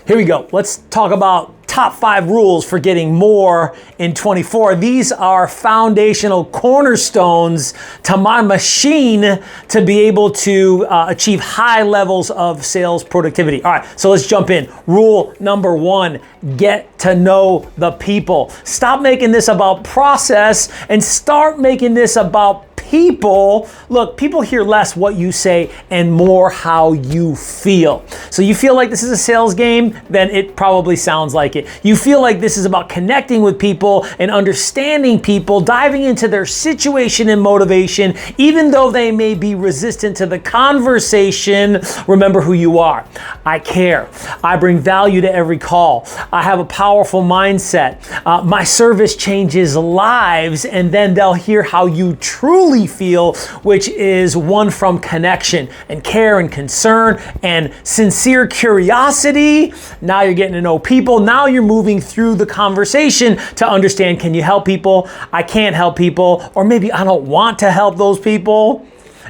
Here we go. Let's talk about top 5 rules for getting more in 24. These are foundational cornerstones to my machine to be able to achieve high levels of sales productivity. All right, so let's jump in. Rule number 1, get to know the people. Stop making this about process and start making this about people. Look, people hear less what you say and more how you feel. So you feel like this is a sales game, then it probably sounds like it. You feel like this is about connecting with people and understanding people, diving into their situation and motivation, even though they may be resistant to the conversation. Remember who you are. I care. I bring value to every call. I have a powerful mindset. My service changes lives, and then they'll hear how you truly feel, which is one from connection and care and concern and sincere curiosity. Now you're getting to know people. Now you're moving through the conversation to understand, can you help people? I can't help people, or maybe I don't want to help those people.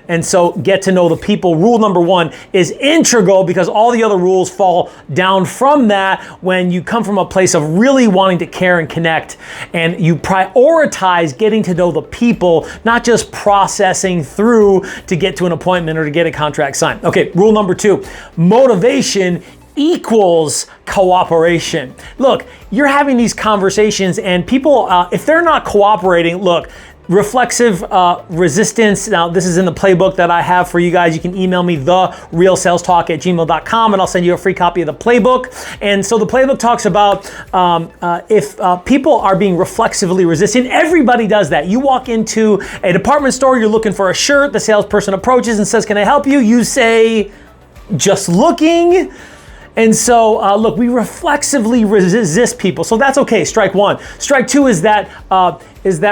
And so get to know the people. Rule number 1 is integral because all the other rules fall down from that when you come from a place of really wanting to care and connect, and you prioritize getting to know the people, not just processing through to get to an appointment or to get a contract signed. Okay, rule number 2, motivation equals cooperation. Look, you're having these conversations and people, if they're not cooperating, look, reflexive resistance. Now, this is in the playbook that I have for you guys. You can email me TheRealSalesTalk@gmail.com and I'll send you a free copy of the playbook. And so the playbook talks about if people are being reflexively resistant. Everybody does that. You walk into a department store, you're looking for a shirt, the salesperson approaches and says, "Can I help you?" You say, "Just looking." And so, look, we reflexively resist people. So that's okay, strike 1. Strike 2 is that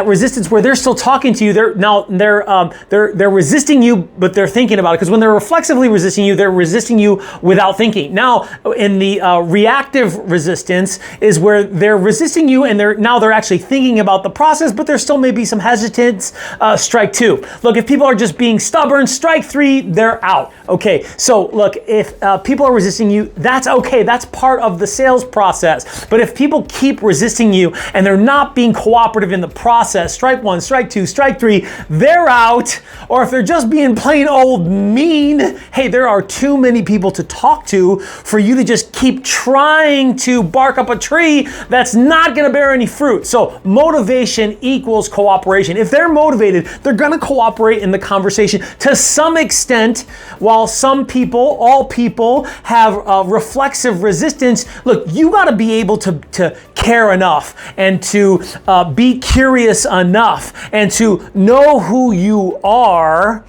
resistance where they're still talking to you. They're resisting you, but they're thinking about it. Because when they're reflexively resisting you, they're resisting you without thinking. Now, in the reactive resistance is where they're resisting you and they're actually thinking about the process, but there still may be some hesitance. Strike 2. Look, if people are just being stubborn, strike 3, they're out. Okay, so look, if people are resisting you, that's okay. That's part of the sales process. But if people keep resisting you and they're not being cooperative in the process, strike 1, strike 2, strike 3, they're out. Or if they're just being plain old mean, hey, there are too many people to talk to for you to just keep trying to bark up a tree that's not going to bear any fruit. So motivation equals cooperation. If they're motivated, they're going to cooperate in the conversation to some extent, while some people, all people, have reflexive resistance. Look, you got to be able to care enough and to be curious enough and to know who you are.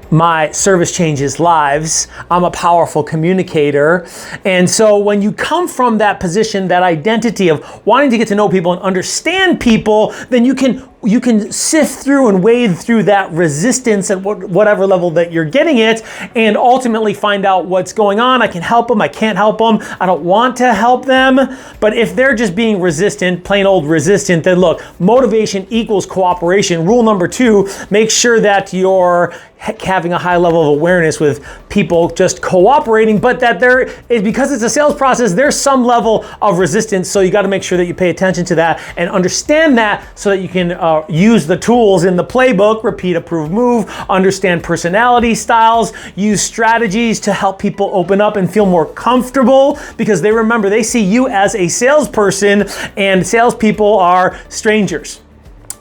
My service changes lives. I'm a powerful communicator. And so when you come from that position, that identity of wanting to get to know people and understand people, then you can sift through and wade through that resistance at whatever level that you're getting it and ultimately find out what's going on. I can help them. I can't help them. I don't want to help them. But if they're just being resistant, plain old resistant, then look, motivation equals cooperation. Rule number 2, make sure that you're having a high level of awareness with people just cooperating, but that there is, because it's a sales process, there's some level of resistance. So you got to make sure that you pay attention to that and understand that so that you can use the tools in the playbook, repeat, approve, move, understand personality styles, use strategies to help people open up and feel more comfortable because they see you as a salesperson and salespeople are strangers.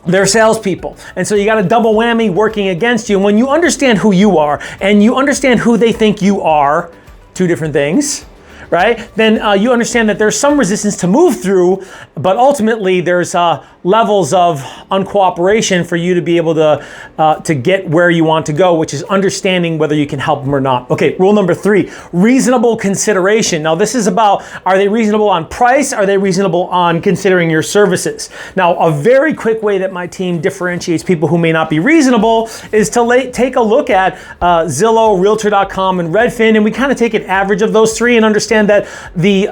They're salespeople. And so you got a double whammy working against you. And when you understand who you are and you understand who they think you are, 2 different things, right? Then you understand that there's some resistance to move through, but ultimately there's levels of uncooperation for you to be able to get where you want to go, which is understanding whether you can help them or not. Okay, rule number 3, reasonable consideration. Now this is about, are they reasonable on price? Are they reasonable on considering your services? Now, a very quick way that my team differentiates people who may not be reasonable is to take a look at Zillow, Realtor.com, and Redfin, and we kind of take an average of those 3 and understand that the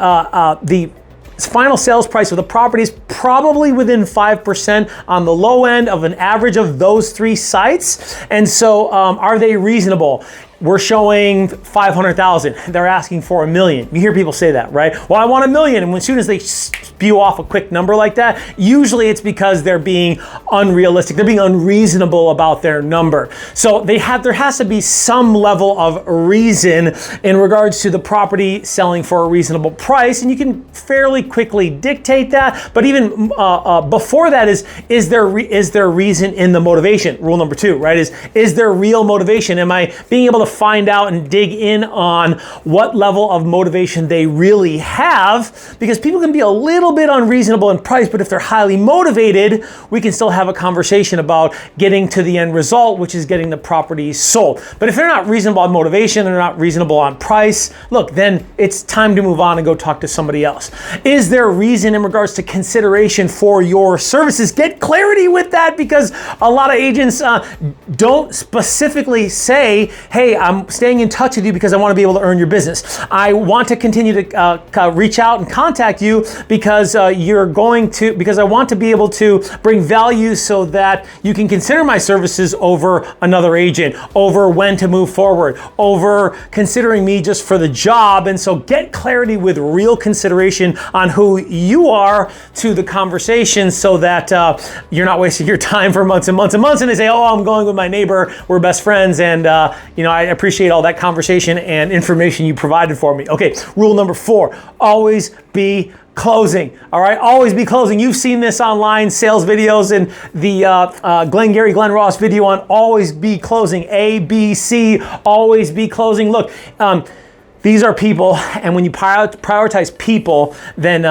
final sales price of the property is probably within 5% on the low end of an average of those 3 sites. And so are they reasonable? we're showing 500,000. They're asking for $1 million. You hear people say that, right? Well, I want $1 million. And as soon as they spew off a quick number like that, usually it's because they're being unrealistic. They're being unreasonable about their number. So there has to be some level of reason in regards to the property selling for a reasonable price. And you can fairly quickly dictate that. But even before that is there reason in the motivation? Rule number 2, right? Is there real motivation? Am I being able to find out and dig in on what level of motivation they really have? Because people can be a little bit unreasonable in price, but if they're highly motivated, we can still have a conversation about getting to the end result, which is getting the property sold. But if they're not reasonable on motivation, they're not reasonable on price, look, then it's time to move on and go talk to somebody else. Is there reason in regards to consideration for your services? Get clarity with that, because a lot of agents don't specifically say, hey, I'm staying in touch with you because I want to be able to earn your business. I want to continue to reach out and contact you because I want to be able to bring value so that you can consider my services over another agent, over when to move forward, over considering me just for the job. And so get clarity with real consideration on who you are to the conversation, so that you're not wasting your time for months and months and months, and they say, oh, I'm going with my neighbor, we're best friends, and I appreciate all that conversation and information you provided for me. Okay, rule number 4, always be closing. All right, always be closing. You've seen this online sales videos and the Glenn Ross video on always be closing. ABC, always be closing. Look, these are people, and when you prioritize people, then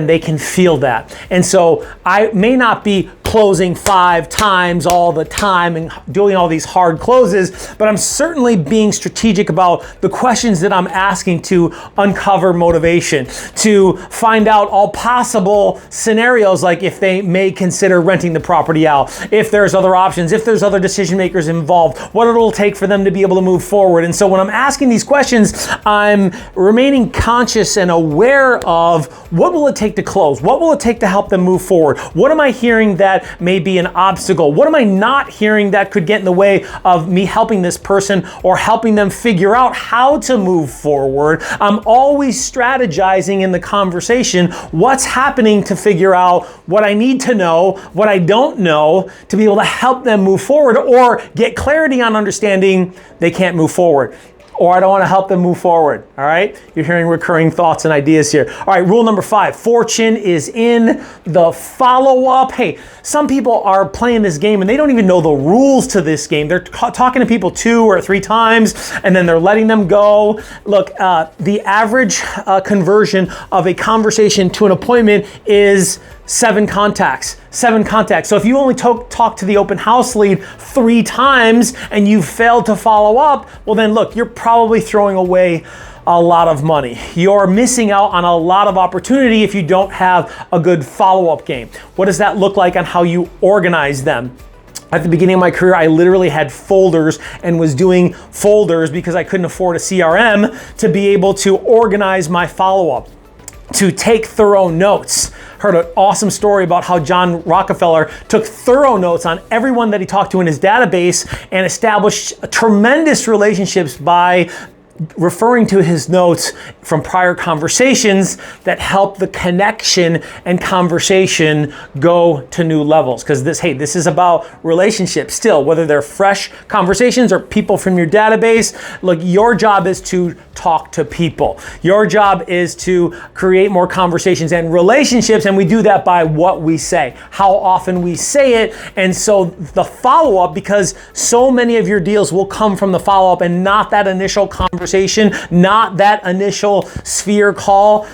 they can feel that. And so I may not be closing 5 times all the time and doing all these hard closes, but I'm certainly being strategic about the questions that I'm asking to uncover motivation, to find out all possible scenarios, like if they may consider renting the property out, if there's other options, if there's other decision makers involved, what it'll take for them to be able to move forward. And so when I'm asking these questions, I'm remaining conscious and aware of what will it take to close? What will it take to help them move forward? What am I hearing that may be an obstacle? What am I not hearing that could get in the way of me helping this person or helping them figure out how to move forward? I'm always strategizing in the conversation what's happening to figure out what I need to know, what I don't know, to be able to help them move forward or get clarity on understanding they can't move forward, or I don't want to help them move forward. All right? You're hearing recurring thoughts and ideas here. All right, rule number 5, fortune is in the follow-up. Hey, some people are playing this game and they don't even know the rules to this game. They're talking to people 2 or 3 times and then they're letting them go. Look, the average conversion of a conversation to an appointment is 7 contacts. 7 contacts. So if you only talk to the open house lead 3 times and you failed to follow up, well then look, you're probably throwing away a lot of money. You're missing out on a lot of opportunity if you don't have a good follow-up game. What does that look like on how you organize them? At the beginning of my career, I literally had folders and was doing folders because I couldn't afford a CRM to be able to organize my follow-up, to take thorough notes. Heard an awesome story about how John Rockefeller took thorough notes on everyone that he talked to in his database and established tremendous relationships by referring to his notes from prior conversations that help the connection and conversation go to new levels. Because this is about relationships still, whether they're fresh conversations or people from your database. Look, your job is to talk to people. Your job is to create more conversations and relationships, and we do that by what we say, how often we say it. And so the follow-up, because so many of your deals will come from the follow-up and not that initial conversation, not that initial sphere call,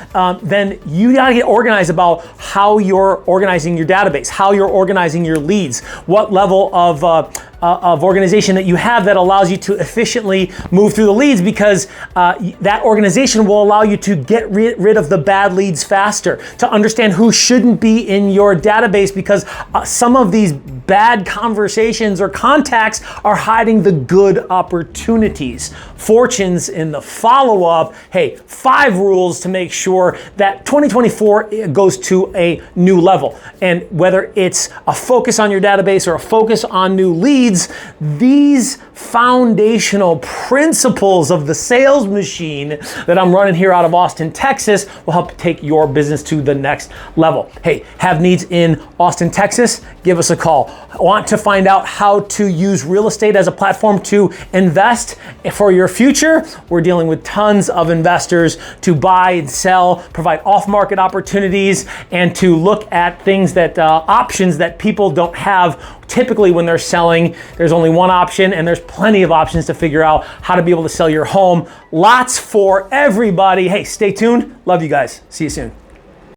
then you gotta get organized about how you're organizing your database, how you're organizing your leads, what level of organization that you have that allows you to efficiently move through the leads, because that organization will allow you to get rid of the bad leads faster, to understand who shouldn't be in your database, because some of these bad conversations or contacts are hiding the good opportunities. Fortunes in the follow-up. Hey, 5 rules to make sure that 2024 goes to a new level. And whether it's a focus on your database or a focus on new leads, needs, these foundational principles of the sales machine that I'm running here out of Austin, Texas, will help take your business to the next level. Hey, have needs in Austin, Texas? Give us a call. Want to find out how to use real estate as a platform to invest for your future? We're dealing with tons of investors to buy and sell, provide off-market opportunities, and to look at things that options that people don't have. Typically when they're selling, there's only one option, and there's plenty of options to figure out how to be able to sell your home. Lots for everybody. Hey, stay tuned. Love you guys. See you soon.